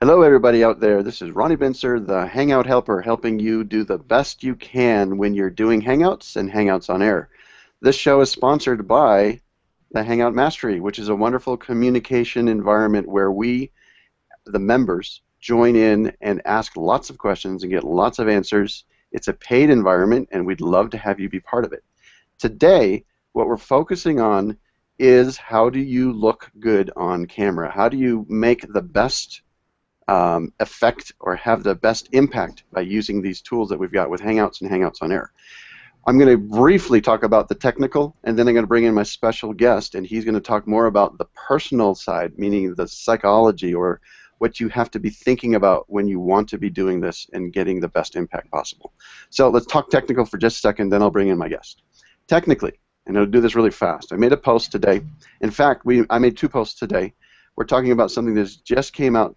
Hello, everybody out there. This is Ronnie Bincer, the Hangout Helper, helping you do the best you can when you're doing Hangouts and Hangouts on Air. This show is sponsored by the Hangout Mastery, which is a wonderful communication environment where we, the members, join in and ask lots of questions and get lots of answers. It's a paid environment, and we'd love to have you be part of it. Today, what we're focusing on is how do you look good on camera? How do you make the best effect or have the best impact by using these tools that we've got with Hangouts and Hangouts on Air. I'm going to briefly talk about the technical, and then I'm going to bring in my special guest, and he's going to talk more about the personal side, meaning the psychology or what you have to be thinking about when you want to be doing this and getting the best impact possible. So let's talk technical for just a second, then I'll bring in my guest. Technically, and I'll do this really fast, I made a post today. In fact, I made 2 posts today. We're talking about something that just came out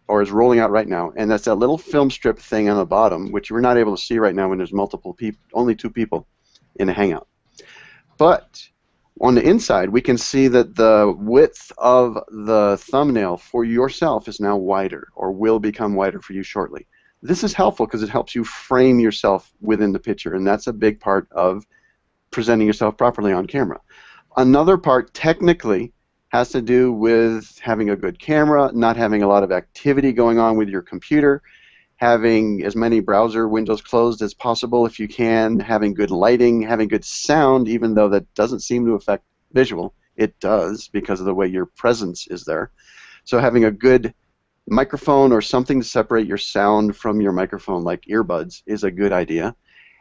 or is rolling out right now, and that's that little film strip thing on the bottom, which we're not able to see right now when there's multiple people, only 2 people in a Hangout. But on the inside, we can see that the width of the thumbnail for yourself is now wider, or will become wider for you shortly. This is helpful because it helps you frame yourself within the picture, and that's a big part of presenting yourself properly on camera. Another part, technically, has to do with having a good camera, not having a lot of activity going on with your computer, having as many browser windows closed as possible if you can, having good lighting, having good sound, even though that doesn't seem to affect visual. It does because of the way your presence is there. So having a good microphone or something to separate your sound from your microphone, like earbuds, is a good idea.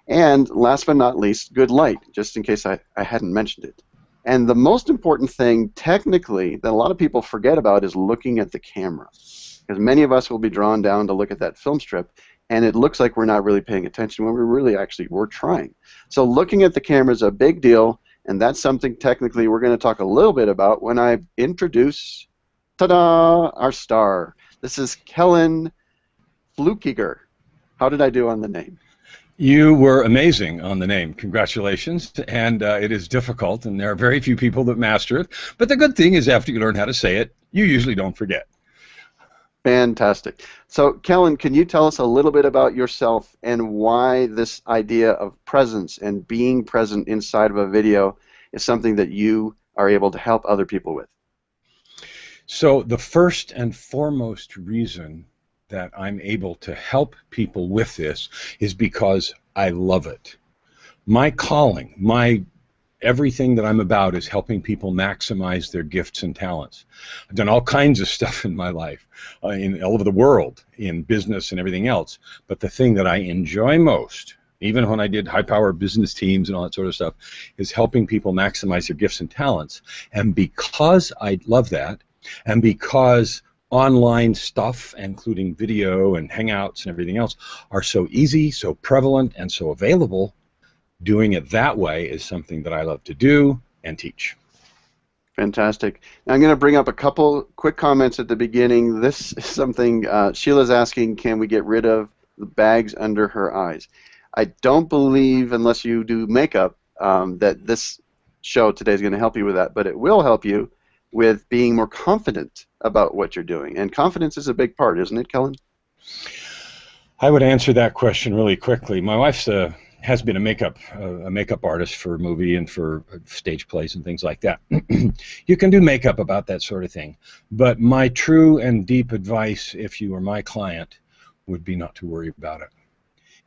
And last but not least, good light, just in case I hadn't mentioned it. And the most important thing, technically, that a lot of people forget about is looking at the camera. Because many of us will be drawn down to look at that film strip, and it looks like we're not really paying attention when we're trying. So looking at the camera is a big deal, and that's something technically we're going to talk a little bit about when I introduce, ta-da, our star. This is Kellan Fluckiger. How did I do on the name? You were amazing on the name. Congratulations. And it is difficult, and there are very few people that master it. But the good thing is after you learn how to say it, you usually don't forget. Fantastic. So, Kellan, can you tell us a little bit about yourself and why this idea of presence and being present inside of a video is something that you are able to help other people with? So the first and foremost reason that I'm able to help people with this is because I love it. My calling, everything that I'm about is helping people maximize their gifts and talents. I've done all kinds of stuff in my life, all over the world, in business and everything else, but the thing that I enjoy most, even when I did high-power business teams and all that sort of stuff, is helping people maximize their gifts and talents. And because I love that, and because online stuff, including video and Hangouts and everything else, are so easy, so prevalent, and so available, doing it that way is something that I love to do and teach. Fantastic. Now I'm going to bring up a couple quick comments at the beginning. This is something Sheila's asking, can we get rid of the bags under her eyes? I don't believe, unless you do makeup, that this show today is going to help you with that, but it will help you with being more confident about what you're doing. And confidence is a big part, isn't it, Kellan? I would answer that question really quickly. My wife has been a makeup artist for movie and for stage plays and things like that. You can do makeup about that sort of thing. But my true and deep advice, if you were my client, would be not to worry about it,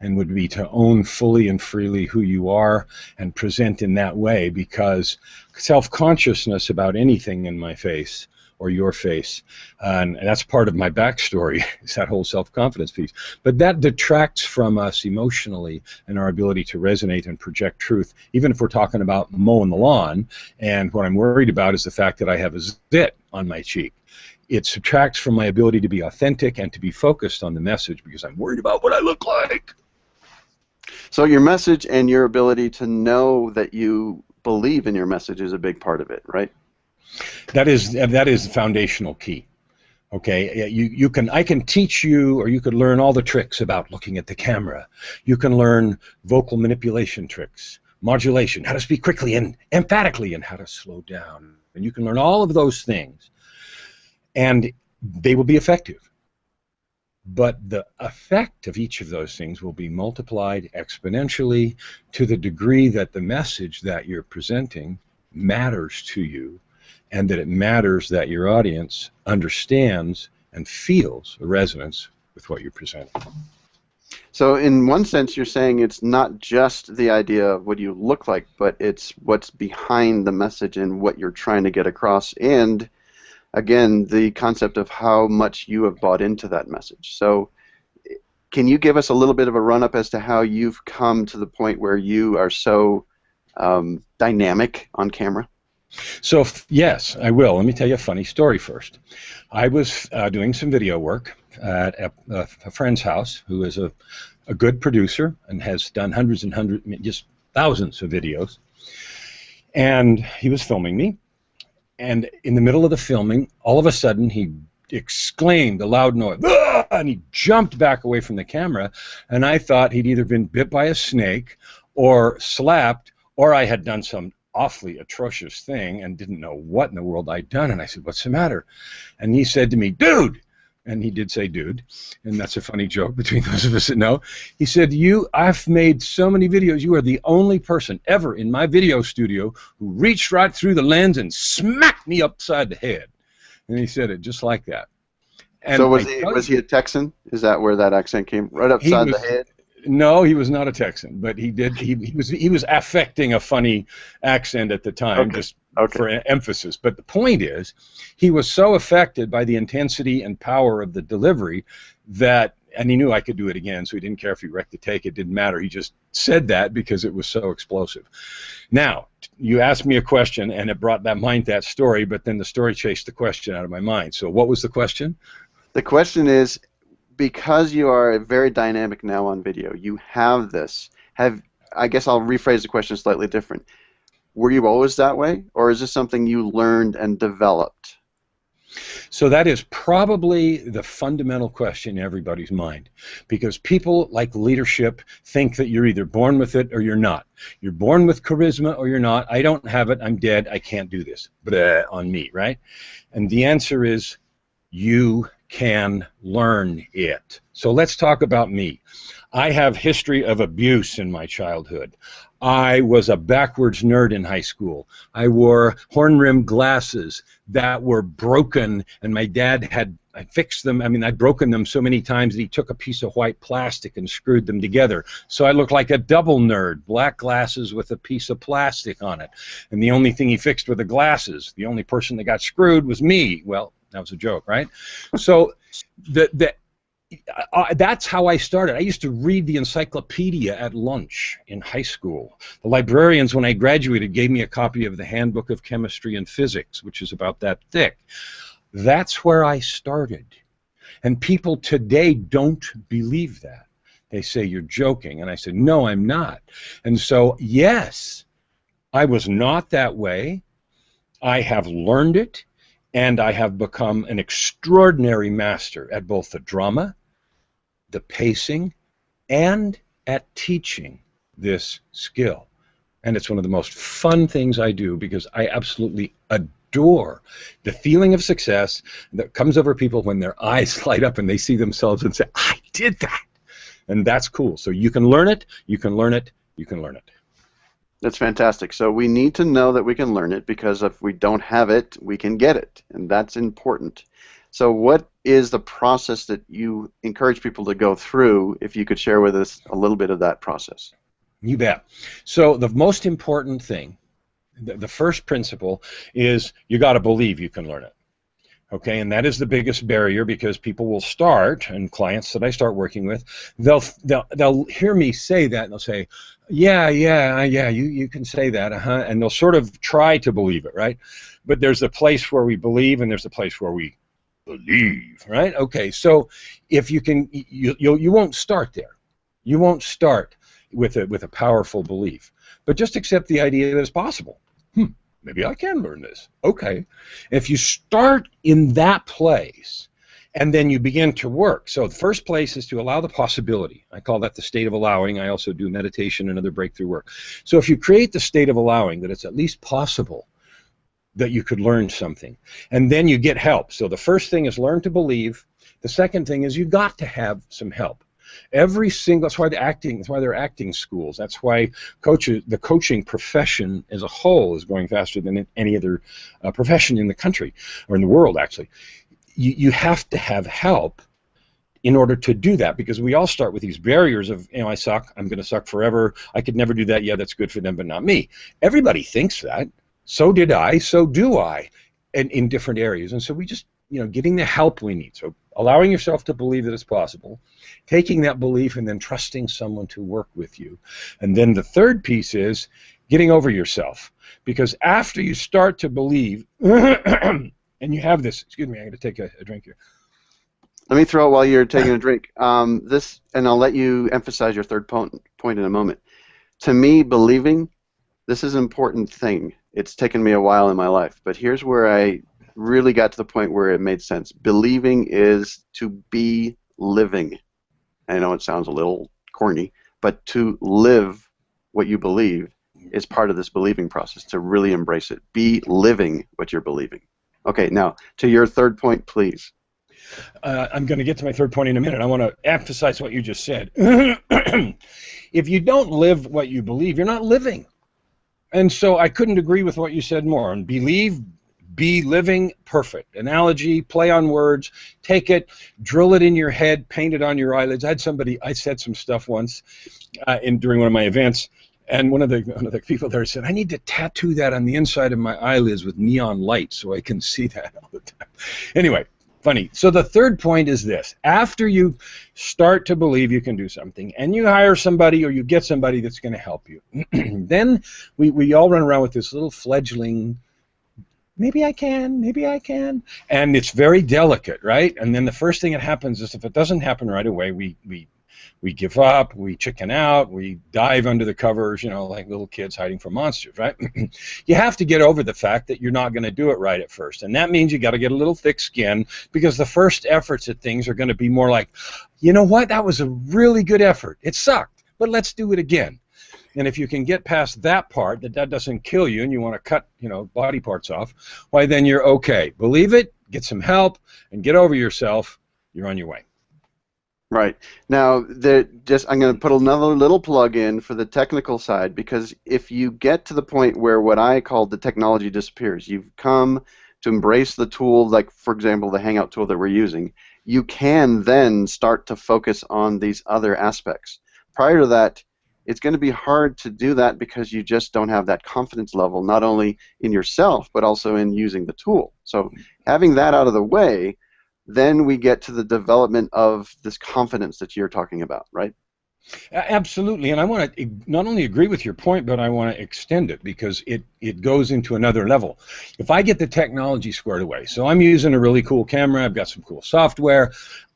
and would be to own fully and freely who you are and present in that way, because self-consciousness about anything in my face or your face, and that's part of my backstory, is that whole self-confidence piece. But that detracts from us emotionally and our ability to resonate and project truth, even if we're talking about mowing the lawn, and what I'm worried about is the fact that I have a zit on my cheek. It subtracts from my ability to be authentic and to be focused on the message because I'm worried about what I look like. So your message and your ability to know that you believe in your message is a big part of it, right? That is the foundational key. Okay, I can teach you, or you could learn all the tricks about looking at the camera. You can learn vocal manipulation tricks, modulation, how to speak quickly and emphatically, and how to slow down. And you can learn all of those things, and they will be effective. but the effect of each of those things will be multiplied exponentially to the degree that the message that you're presenting matters to you, and that it matters that your audience understands and feels a resonance with what you're presenting. So in one sense, you're saying it's not just the idea of what you look like, but it's what's behind the message and what you're trying to get across, and again, the concept of how much you have bought into that message. So can you give us a little bit of a run-up as to how you've come to the point where you are so dynamic on camera? So yes, I will. Let me tell you a funny story first. I was doing some video work at a friend's house who is a good producer and has done hundreds and hundreds, just thousands of videos. And he was filming me. And in the middle of the filming, all of a sudden, he exclaimed a loud noise, "Ah!" And he jumped back away from the camera. And I thought he'd either been bit by a snake or slapped, or I had done some awfully atrocious thing and didn't know what in the world I'd done. And I said, "What's the matter?" And he said to me, "Dude." And he did say dude, and that's a funny joke between those of us that know. He said, I've made so many videos. You are the only person ever in my video studio who reached right through the lens and smacked me upside the head. And he said it just like that. And so was he a Texan? Is that where that accent came? Right upside the head? No, he was not a Texan, but he was affecting a funny accent at the time, just for emphasis. But the point is, he was so affected by the intensity and power of the delivery that, and he knew I could do it again, so he didn't care if he wrecked the take. It didn't matter. He just said that because it was so explosive. Now, you asked me a question, and it brought that story, but then the story chased the question out of my mind. So what was the question? The question is, because you are very dynamic now on video, you have this. I guess I'll rephrase the question slightly different. Were you always that way, or is this something you learned and developed? So that is probably the fundamental question in everybody's mind, because people like leadership think that you're either born with it or you're not. You're born with charisma or you're not. I don't have it. I'm dead. I can't do this. Blah, on me, right? And the answer is you can learn it. So let's talk about me. I have history of abuse in my childhood. I was a backwards nerd in high school. I wore horn-rimmed glasses that were broken, and my dad I fixed them. I mean, I'd broken them so many times that he took a piece of white plastic and screwed them together. So I looked like a double nerd, black glasses with a piece of plastic on it. And the only thing he fixed were the glasses. The only person that got screwed was me. Well, that was a joke, right? So that's how I started. I used to read the encyclopedia at lunch in high school. The librarians, when I graduated, gave me a copy of the Handbook of Chemistry and Physics, which is about that thick. That's where I started. And people today don't believe that. They say, "You're joking." And I said, "No, I'm not." And so, yes, I was not that way. I have learned it, and I have become an extraordinary master at both the drama, the pacing, and at teaching this skill. And it's one of the most fun things I do, because I absolutely adore the feeling of success that comes over people when their eyes light up and they see themselves and say, "I did that." And that's cool. So you can learn it, you can learn it, you can learn it. That's fantastic. So we need to know that we can learn it, because if we don't have it, we can get it, and that's important. So what is the process that you encourage people to go through, if you could share with us a little bit of that process? You bet. So the most important thing, the first principle, is you got to believe you can learn it. Okay, and that is the biggest barrier, because people will start, and clients that I start working with, they'll hear me say that, and they'll say, yeah, you can say that, and they'll sort of try to believe it, right? But there's a place where we believe, and there's a place where we believe, right? Okay, so if you can, you won't start there. You won't start with a powerful belief, but just accept the idea that it's possible. Maybe I can learn this. Okay. If you start in that place and then you begin to work. So the first place is to allow the possibility. I call that the state of allowing. I also do meditation and other breakthrough work. So if you create the state of allowing, that it's at least possible that you could learn something. And then you get help. So the first thing is learn to believe. The second thing is you've got to have some help. Every single, that's why they're acting schools. That's why the coaching profession as a whole is growing faster than any other profession in the country, or in the world, actually. You have to have help in order to do that, because we all start with these barriers of, I suck, I'm going to suck forever, I could never do that, yeah, that's good for them, but not me. Everybody thinks that. So did I, so do I, and in different areas. And so we just, getting the help we need. So allowing yourself to believe that it's possible, taking that belief and then trusting someone to work with you. And then the third piece is getting over yourself. Because after you start to believe, and you have this, excuse me, I'm going to take a drink here. Let me throw it while you're taking a drink. And I'll let you emphasize your third point in a moment. To me, believing, this is an important thing. It's taken me a while in my life, but here's where I really got to the point where it made sense. Believing is to be living. I know it sounds a little corny, but to live what you believe is part of this believing process, to really embrace it. Be living what you're believing. Okay, now, to your third point, please. I'm going to get to my third point in a minute. I want to emphasize what you just said. If you don't live what you believe, you're not living. And so I couldn't agree with what you said more. And believe, be living, perfect. Analogy, play on words, take it, drill it in your head, paint it on your eyelids. I said some stuff once during one of my events, and one of the people there said, I need to tattoo that on the inside of my eyelids with neon light so I can see that all the time. Anyway. Funny. So the third point is this. After you start to believe you can do something and you hire somebody or you get somebody that's going to help you, then we all run around with this little fledgling, maybe I can, and it's very delicate, right? And then the first thing that happens is if it doesn't happen right away, we give up, we chicken out, we dive under the covers, like little kids hiding from monsters, right? You have to get over the fact that you're not going to do it right at first. And that means you got to get a little thick skin, because the first efforts at things are going to be more like, you know what, that was a really good effort. It sucked, but let's do it again. And if you can get past that part, that doesn't kill you and you want to cut, body parts off, why then you're okay. Believe it, get some help, and get over yourself. You're on your way. Right. Now, I'm going to put another little plug in for the technical side, because if you get to the point where what I call the technology disappears, you've come to embrace the tool, like, for example, the Hangout tool that we're using, you can then start to focus on these other aspects. Prior to that, it's going to be hard to do that because you just don't have that confidence level, not only in yourself, but also in using the tool. So having that out of the way, then we get to the development of this confidence that you're talking about, right? Absolutely, and I want to not only agree with your point, but I want to extend it, because it goes into another level. If I get the technology squared away, so I'm using a really cool camera, I've got some cool software,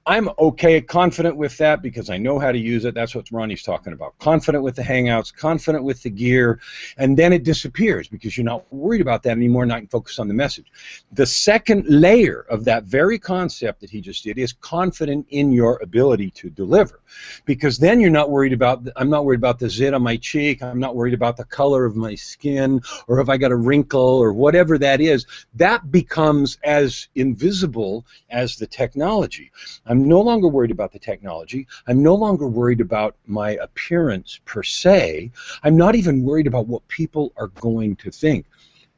I'm okay, confident with that because I know how to use it. That's what Ronnie's talking about. Confident with the Hangouts, confident with the gear, and then it disappears because you're not worried about that anymore, not focused on the message. The second layer of that very concept that he just did is confident in your ability to deliver, because then you're not worried about, I'm not worried about the zit on my cheek, I'm not worried about the color of my skin, or if I got a wrinkle or whatever that is. That becomes as invisible as the technology. I'm no longer worried about the technology. I'm no longer worried about my appearance per se. I'm not even worried about what people are going to think.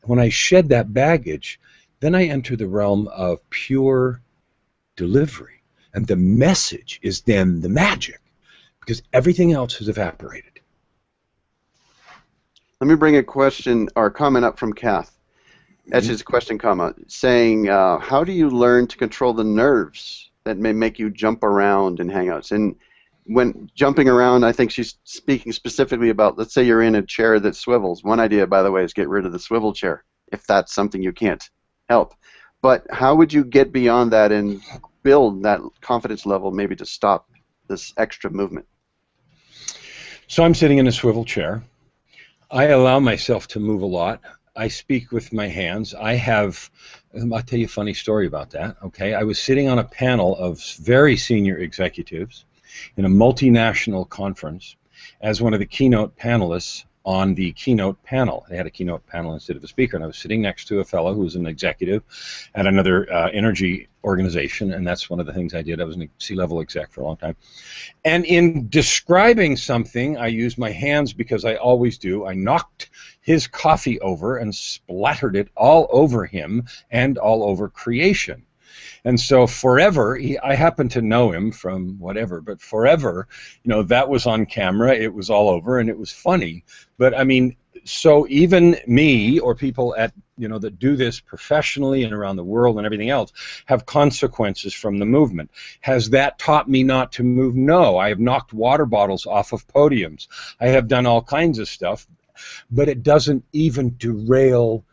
When I shed that baggage, then I enter the realm of pure delivery. And the message is then the magic, because everything else has evaporated. Let me bring a question or comment up from Kath. That's his question, saying, how do you learn to control the nerves that may make you jump around in Hangouts? And when jumping around, I think she's speaking specifically about, let's say you're in a chair that swivels. One idea, by the way, is get rid of the swivel chair, if that's something you can't help. But how would you get beyond that and build that confidence level maybe to stop this extra movement? So I'm sitting in a swivel chair. I allow myself to move a lot. I speak with my hands. I'll tell you a funny story about that, okay? I was sitting on a panel of very senior executives in a multinational conference as one of the keynote panelists on the keynote panel. They had a keynote panel instead of a speaker, and I was sitting next to a fellow who was an executive at another energy organization, and that's one of the things I did. I was a C-level exec for a long time. And in describing something, I used my hands because I always do. I knocked his coffee over and splattered it all over him and all over creation. And so forever, I happen to know him from whatever, but forever, you know, that was on camera, it was all over, and it was funny. But I mean, so even me or people at, you know, that do this professionally and around the world and everything else have consequences from the movement. Has that taught me not to move? No. I have knocked water bottles off of podiums. I have done all kinds of stuff, but it doesn't even derail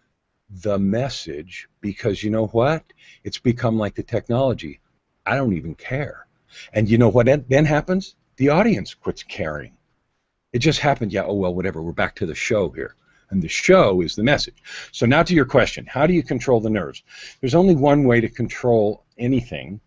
the message, because you know what? It's become like the technology. I don't even care. And you know what then happens? The audience quits caring. It just happened. Yeah, oh, well, whatever. We're back to the show here. And the show is the message. So now to your question, how do you control the nerves? There's only one way to control anything.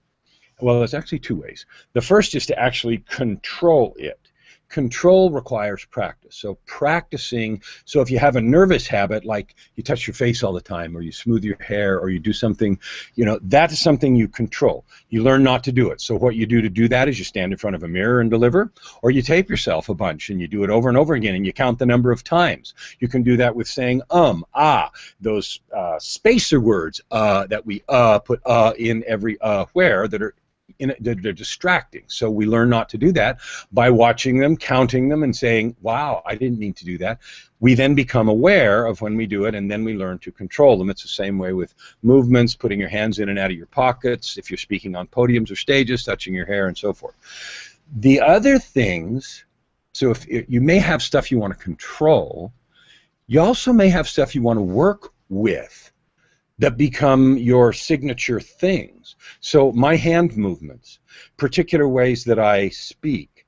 Well, there's actually two ways. The first is to actually control it. Control requires practice. So practicing, so if you have a nervous habit, like you touch your face all the time, or you smooth your hair, or you do something, you know, that is something you control. You learn not to do it. So what you do to do that is you stand in front of a mirror and deliver, or you tape yourself a bunch and you do it over and over again and you count the number of times. You can do that with saying ah, those spacer words that we put in every where that are they're distracting. So we learn not to do that by watching them, counting them, and saying, wow, I didn't need to do that. We then become aware of when we do it, and then we learn to control them. It's the same way with movements, putting your hands in and out of your pockets, if you're speaking on podiums or stages, touching your hair, and so forth. The other things, so if you may have stuff you want to control, you also may have stuff you want to work with that become your signature things. So my hand movements, particular ways that I speak,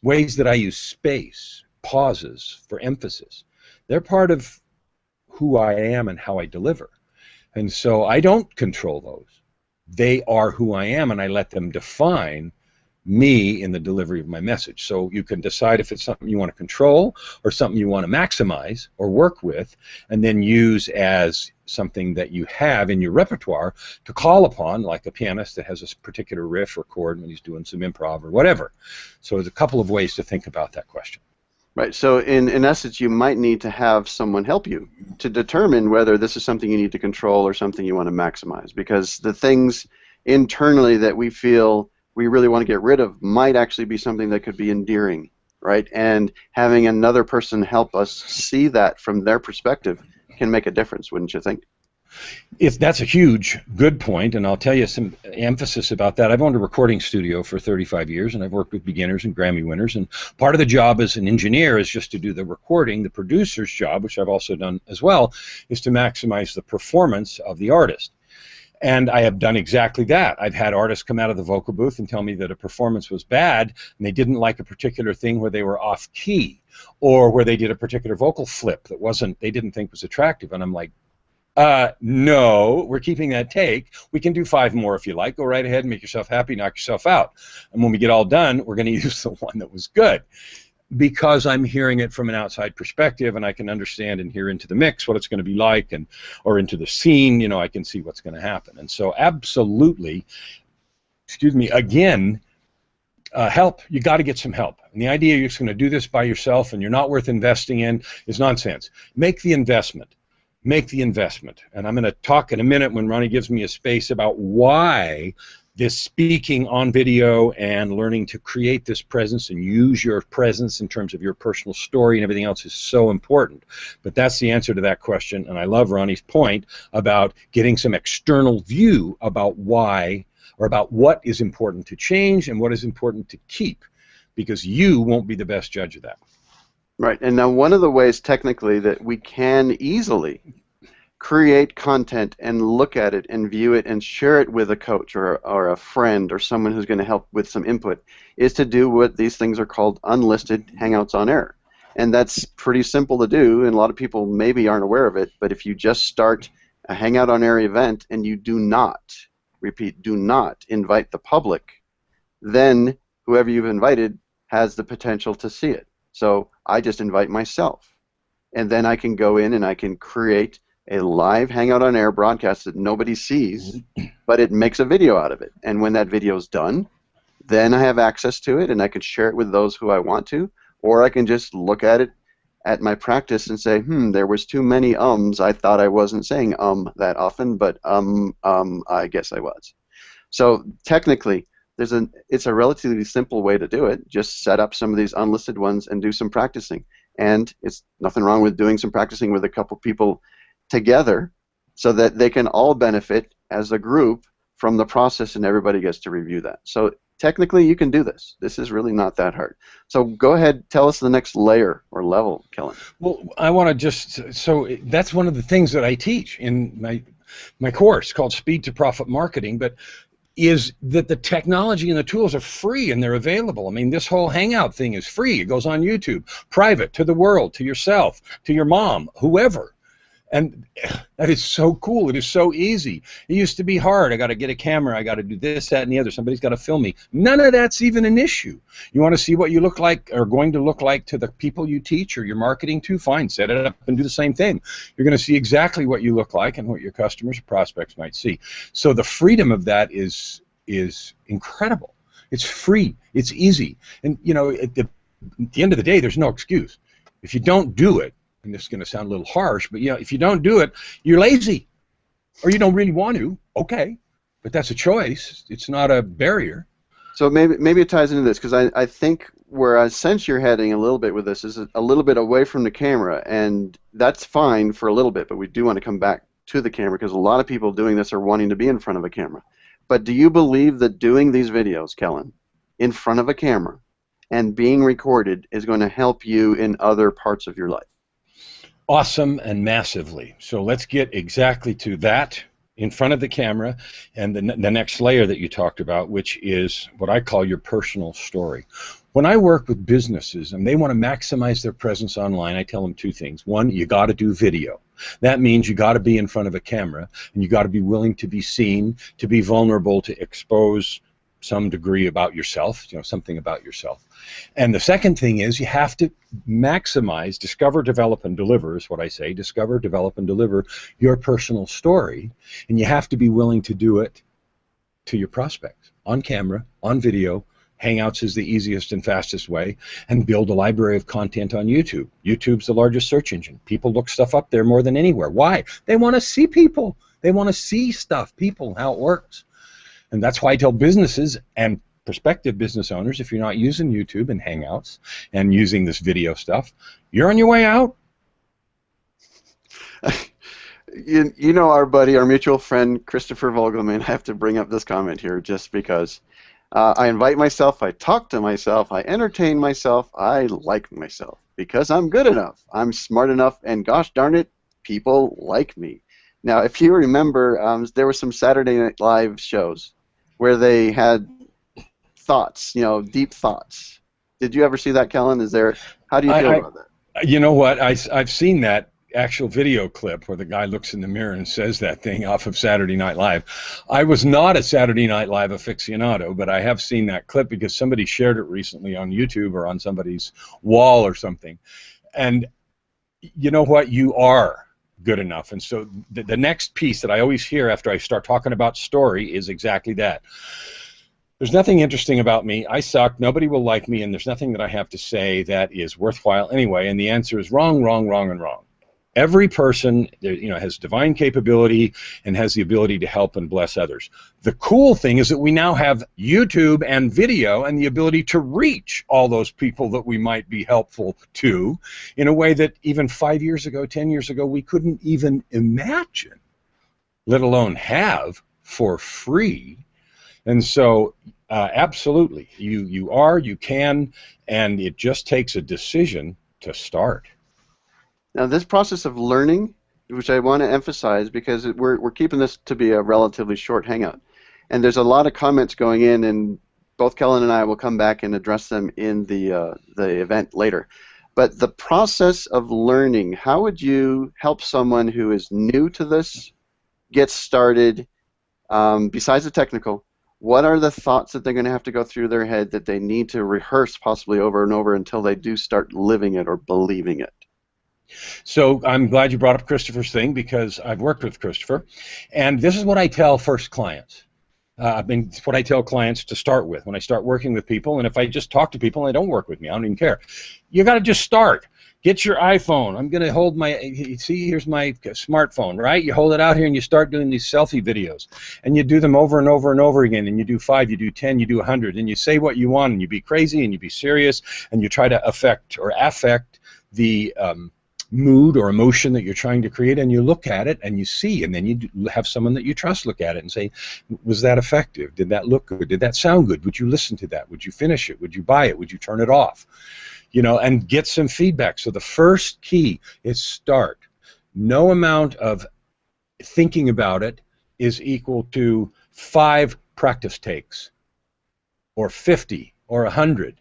ways that I use space, pauses for emphasis, they're part of who I am and how I deliver. And so I don't control those. They are who I am, and I let them define me in the delivery of my message. So you can decide if it's something you want to control or something you want to maximize or work with, and then use as something that you have in your repertoire to call upon, like a pianist that has a particular riff or chord when he's doing some improv or whatever. So there's a couple of ways to think about that question. Right. So in essence, you might need to have someone help you to determine whether this is something you need to control or something you want to maximize, because the things internally that we feel we really want to get rid of might actually be something that could be endearing, right? And having another person help us see that from their perspective can make a difference, wouldn't you think? That's a huge, good point, and I'll tell you some emphasis about that. I've owned a recording studio for 35 years, and I've worked with beginners and Grammy winners, and part of the job as an engineer is just to do the recording. The producer's job, which I've also done as well, is to maximize the performance of the artist. And I have done exactly that. I've had artists come out of the vocal booth and tell me that a performance was bad and they didn't like a particular thing where they were off key, or where they did a particular vocal flip that they didn't think was attractive. And I'm like, no, we're keeping that take. We can do 5 more if you like. Go right ahead and make yourself happy, knock yourself out. And when we get all done, we're going to use the one that was good, because I'm hearing it from an outside perspective, and I can understand and hear into the mix what it's going to be like, and or into the scene, you know, I can see what's going to happen. And so absolutely, excuse me, again, help. You got to get some help. And the idea you're just going to do this by yourself and you're not worth investing in is nonsense. Make the investment. Make the investment. And I'm going to talk in a minute, when Ronnie gives me a space, about why this speaking on video and learning to create this presence and use your presence in terms of your personal story and everything else is so important. But that's the answer to that question, and I love Ronnie's point about getting some external view about why, or about what is important to change and what is important to keep, because you won't be the best judge of that. Right. And now one of the ways technically that we can easily create content and look at it and view it and share it with a coach or a friend or someone who's going to help with some input is to do what these things are called unlisted Hangouts on air. And that's pretty simple to do, and a lot of people maybe aren't aware of it, but if you just start a Hangout on air event and you do not, repeat, do not invite the public, then whoever you've invited has the potential to see it. So I just invite myself. And then I can go in and I can create a live Hangout on Air broadcast that nobody sees, but it makes a video out of it. And when that video is done, then I have access to it and I can share it with those who I want to, or I can just look at it at my practice and say, there was too many ums. I thought I wasn't saying that often, but I guess I was. So technically, it's a relatively simple way to do it. Just set up some of these unlisted ones and do some practicing. And it's nothing wrong with doing some practicing with a couple people together so that they can all benefit as a group from the process and everybody gets to review that. So technically, you can do this. This is really not that hard. So go ahead, tell us the next layer or level, Kellan. Well, I want to so that's one of the things that I teach in my course called Speed to Profit Marketing, but is that the technology and the tools are free and they're available. I mean, this whole Hangout thing is free. It goes on YouTube, private, to the world, to yourself, to your mom, whoever. And that is so cool. It is so easy. It used to be hard. I got to get a camera. I got to do this, that, and the other. Somebody's got to film me. None of that's even an issue. You want to see what you look like or going to look like to the people you teach or you're marketing to? Fine. Set it up and do the same thing. You're going to see exactly what you look like and what your customers or prospects might see. So the freedom of that is incredible. It's free. It's easy. And, you know, at the end of the day, there's no excuse. If you don't do it, and this is going to sound a little harsh, but you know, if you don't do it, you're lazy, or you don't really want to. Okay, but that's a choice. It's not a barrier. So maybe it ties into this because I think where I sense you're heading a little bit with this is a little bit away from the camera, and that's fine for a little bit. But we do want to come back to the camera because a lot of people doing this are wanting to be in front of a camera. But do you believe that doing these videos, Kellan, in front of a camera and being recorded is going to help you in other parts of your life? Awesome and massively. So let's get exactly to that in front of the camera and the next layer that you talked about, which is what I call your personal story. When I work with businesses and they want to maximize their presence online, I tell them two things. One, you got to do video. That means you got to be in front of a camera and you got to be willing to be seen, to be vulnerable, to expose some degree about yourself, you know, something about yourself. And the second thing is you have to maximize, discover, develop, and deliver is what I say. Discover, develop, and deliver your personal story. And you have to be willing to do it to your prospects on camera, on video. Hangouts is the easiest and fastest way, and build a library of content on YouTube. YouTube's the largest search engine. People look stuff up there more than anywhere. Why? They want to see people. They want to see stuff, people, how it works. And that's why I tell businesses and prospective business owners, if you're not using YouTube and Hangouts and using this video stuff, you're on your way out. You know our buddy, our mutual friend, Christopher Vogelman. I have to bring up this comment here just because I invite myself, I talk to myself, I entertain myself, I like myself because I'm good enough, I'm smart enough, and gosh darn it, people like me. Now, if you remember, there were some Saturday Night Live shows where they had thoughts, you know, deep thoughts. Did you ever see that, Kellan? How do you feel about that? You know what? I've seen that actual video clip where the guy looks in the mirror and says that thing off of Saturday Night Live. I was not a Saturday Night Live aficionado, but I have seen that clip because somebody shared it recently on YouTube or on somebody's wall or something. And you know what? You are good enough. And so the next piece that I always hear after I start talking about story is exactly that. There's nothing interesting about me. I suck. Nobody will like me, and there's nothing that I have to say that is worthwhile anyway. And the answer is wrong, wrong, wrong, and wrong. Every person, you know, has divine capability and has the ability to help and bless others. The cool thing is that we now have YouTube and video and the ability to reach all those people that we might be helpful to in a way that even 5 years ago, 10 years ago, we couldn't even imagine, let alone have for free. And so, absolutely, you can, and it just takes a decision to start. Now, this process of learning, which I want to emphasize because we're keeping this to be a relatively short hangout, and there's a lot of comments going in, and both Kellan and I will come back and address them in the event later. But the process of learning, how would you help someone who is new to this get started, besides the technical? what are the thoughts that they're going to have to go through their head that they need to rehearse possibly over and over until they do start living it or believing it? So I'm glad you brought up Christopher's thing, because I've worked with Christopher, and this is what I tell first clients. It's what I tell clients to start with when I start working with people. And if I just talk to people and they don't work with me, I don't even care. You got to just start. Get your iPhone. I'm going to hold my, see, here's my smartphone, right? You hold it out here and you start doing these selfie videos. And you do them over and over and over again. And you do 5, you do 10, you do 100. And you say what you want, and you be crazy, and you be serious, and you try to affect the mood or emotion that you're trying to create, and you look at it and you see, and then you have someone that you trust look at it and say, was that effective? Did that look good? Did that sound good? Would you listen to that? Would you finish it? Would you buy it? Would you turn it off? You know, and get some feedback. So the first key is start. No amount of thinking about it is equal to 5 practice takes or 50 or 100.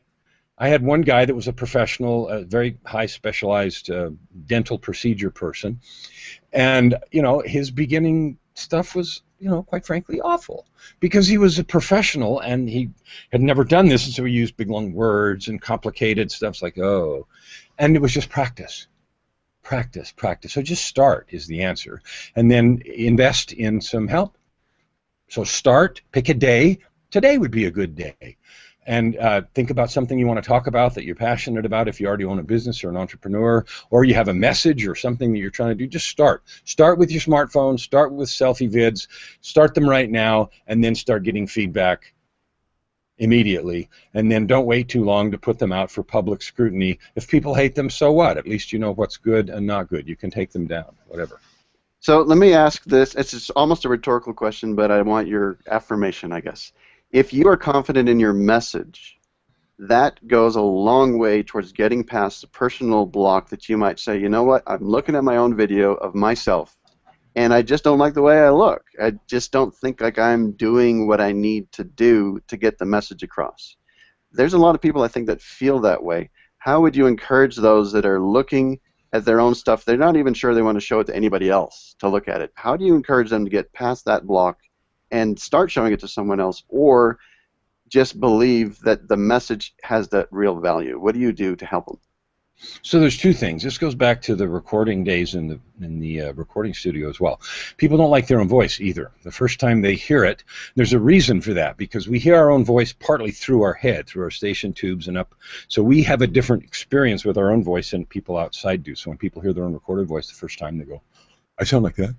I had one guy that was a professional, very high specialized dental procedure person, and you know, his beginning stuff was, you know, quite frankly awful, because he was a professional and he had never done this, and so he used big long words and complicated stuff like, oh, and it was just practice. Practice, practice. So just start is the answer, and then invest in some help. So start, pick a day. Today would be a good day. And think about something you want to talk about that you're passionate about. If you already own a business or an entrepreneur, or you have a message or something that you're trying to do, just start. Start with your smartphone, start with selfie vids, start them right now, and then start getting feedback immediately. And then don't wait too long to put them out for public scrutiny. If people hate them, so what? At least you know what's good and not good. You can take them down, whatever. So let me ask this. It's just almost a rhetorical question, but I want your affirmation, I guess. If you are confident in your message, that goes a long way towards getting past the personal block that you might say, you know what, I'm looking at my own video of myself, and I just don't like the way I look. I just don't think like I'm doing what I need to do to get the message across. There's a lot of people, I think, that feel that way. How would you encourage those that are looking at their own stuff? They're not even sure they want to show it to anybody else to look at it. How do you encourage them to get past that block and start showing it to someone else, or just believe that the message has that real value? What do you do to help them? So there's 2 things. This goes back to the recording days in the recording studio as well. People don't like their own voice either. The first time they hear it, there's a reason for that, because we hear our own voice partly through our head, through our station tubes and up. So we have a different experience with our own voice than people outside do. So when people hear their own recorded voice the first time, they go, I sound like that.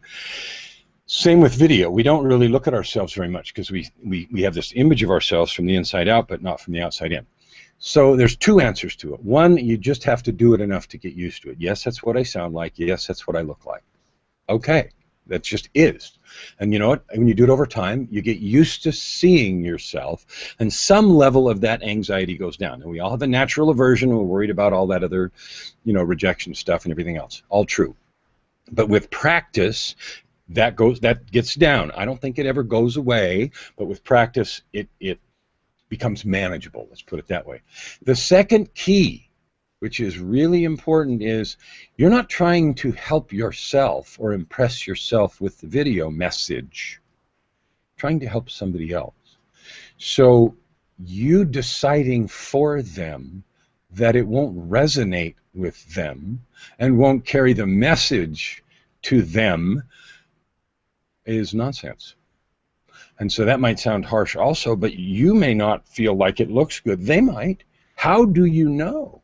Same with video. We don't really look at ourselves very much, because we have this image of ourselves from the inside out, but not from the outside in. So there's 2 answers to it. One, you just have to do it enough to get used to it. Yes, that's what I sound like. Yes, that's what I look like. Okay, that just is. And you know what? When you do it over time, you get used to seeing yourself, and some level of that anxiety goes down. And we all have a natural aversion. We're worried about all that other, you know, rejection stuff and everything else. All true. But with practice, that gets down. I don't think it ever goes away, but with practice, it becomes manageable. Let's put it that way. The second key, which is really important, is you're not trying to help yourself or impress yourself with the video message. You're trying to help somebody else. So you deciding for them that it won't resonate with them and won't carry the message to them is nonsense. And so that might sound harsh also, but you may not feel like it looks good. They might. How do you know?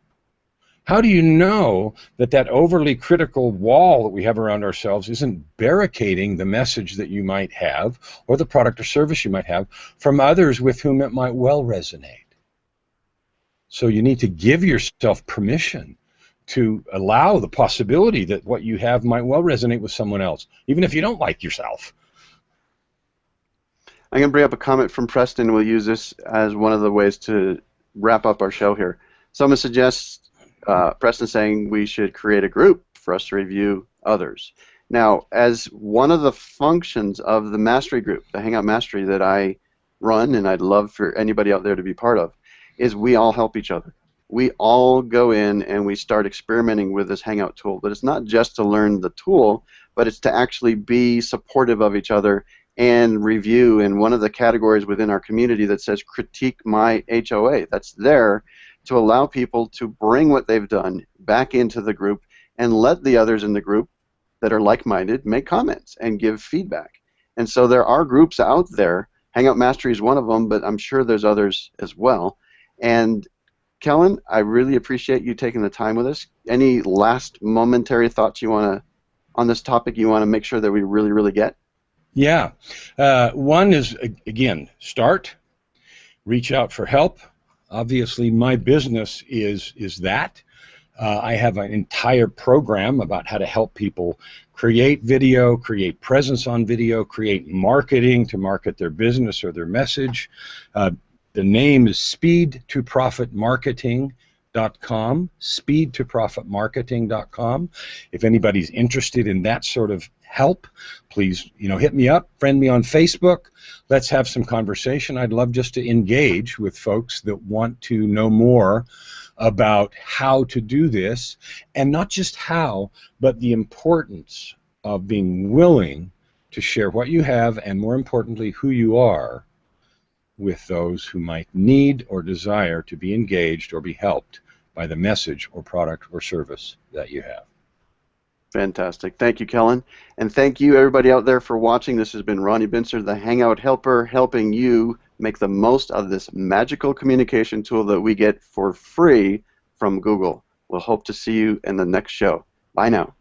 How do you know that that overly critical wall that we have around ourselves isn't barricading the message that you might have, or the product or service you might have, from others with whom it might well resonate? So you need to give yourself permission to allow the possibility that what you have might well resonate with someone else, even if you don't like yourself. I'm going to bring up a comment from Preston. We'll use this as one of the ways to wrap up our show here. Someone suggests, Preston saying we should create a group for us to review others. Now, as one of the functions of the mastery group, the Hangout Mastery that I run, and I'd love for anybody out there to be part of, is we all help each other. We all go in and we start experimenting with this Hangout tool. But it's not just to learn the tool, but it's to actually be supportive of each other and review in one of the categories within our community that says critique my HOA. That's there to allow people to bring what they've done back into the group and let the others in the group that are like-minded make comments and give feedback. And so there are groups out there. Hangout Mastery is one of them, but I'm sure there's others as well. And Kellen, I really appreciate you taking the time with us. Any last momentary thoughts you want to, on this topic, you want to make sure that we really, really get? Yeah. One is, again, start, reach out for help. Obviously, my business is that. I have an entire program about how to help people create video, create presence on video, create marketing to market their business or their message. The name is speedtoprofitmarketing.com, speedtoprofitmarketing.com. If anybody's interested in that sort of help, please, hit me up, friend me on Facebook. Let's have some conversation. I'd love just to engage with folks that want to know more about how to do this, and not just how, but the importance of being willing to share what you have, and more importantly, who you are, with those who might need or desire to be engaged or be helped by the message or product or service that you have. Fantastic. Thank you, Kellen. And thank you, everybody out there, for watching. This has been Ronnie Bincer, the Hangout Helper, helping you make the most of this magical communication tool that we get for free from Google. We'll hope to see you in the next show. Bye now.